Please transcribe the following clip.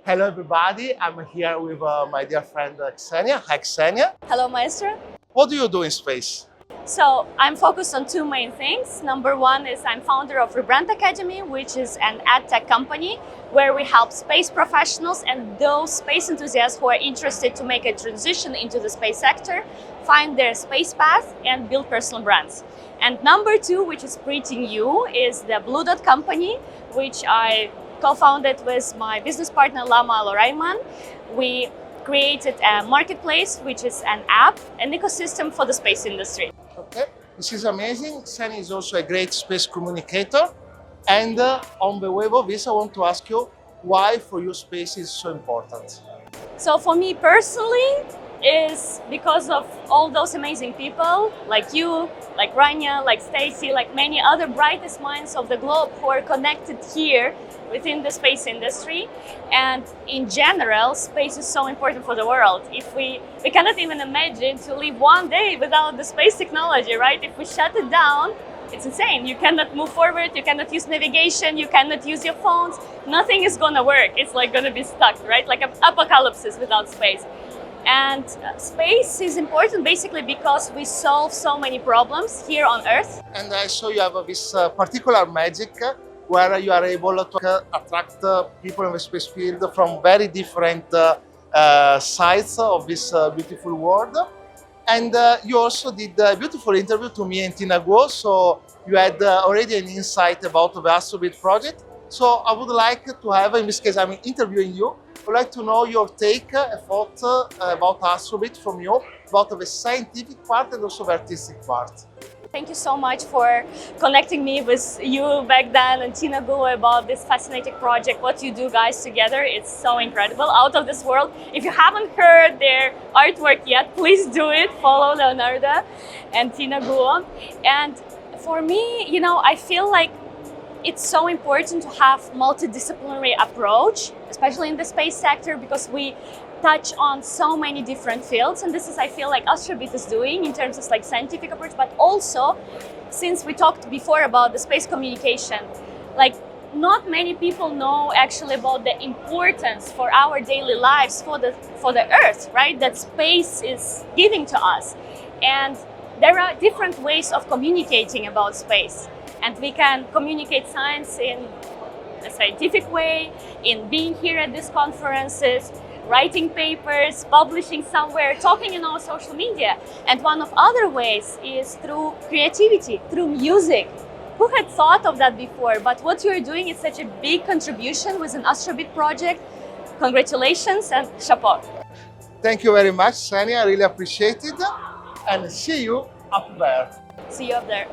Hello everybody, I'm here with my dear friend Ksenia. Hi Ksenia. Hello, Maestro. What do you do in space? So I'm focused on two main things. Number one is I'm founder of Re.Brand Academy, which is an ad tech company where we help space professionals and those space enthusiasts who are interested to make a transition into the space sector, find their space path and build personal brands. And number two, which is pretty new, is the BluDot company, which I co-founded with my business partner Lama Loraiman. We created a marketplace, which is an app, an ecosystem for the space industry. Okay, this is amazing. Ksenia is also a great space communicator. And on the web of this, I want to ask you why for you space is so important. So for me personally, is because of all those amazing people like you, like Rania, like Stacy, like many other brightest minds of the globe who are connected here within the space industry. And in general, space is so important for the world. If we cannot even imagine to live one day without the space technology, right? If we shut it down, it's insane. You cannot move forward, you cannot use navigation, you cannot use your phones. Nothing is gonna work. It's like gonna be stuck, right? Like an apocalypse without space. And space is important basically because we solve so many problems here on Earth. And I saw you have this particular magic where you are able to attract people in the space field from very different sides of this beautiful world. And you also did a beautiful interview to me and Tina Guo, so you had already an insight about the ASTROBEAT project. So I would like to have, in this case I'm interviewing you, I would like to know your take, a thought about ASTROBEAT from you, about the scientific part and also the artistic part. Thank you so much for connecting me with you back then and Tina Guo about this fascinating project. What you do guys together, it's so incredible, out of this world. If you haven't heard their artwork yet, please do it. Follow Leonardo and Tina Guo. And for me, you know, I feel like it's so important to have multidisciplinary approach, especially in the space sector, because we touch on so many different fields, and this is, I feel like, ASTROBEAT is doing in terms of like scientific approach, but also, since we talked before about the space communication, like not many people know actually about the importance for our daily lives for the Earth, right? That space is giving to us, and there are different ways of communicating about space. And we can communicate science in a scientific way, in being here at these conferences, writing papers, publishing somewhere, talking in our social media. And one of other ways is through creativity, through music. Who had thought of that before? But what you're doing is such a big contribution with an ASTROBEAT project. Congratulations and chapeau. Thank you very much, Ksenia. I really appreciate it. And see you up there. See you up there.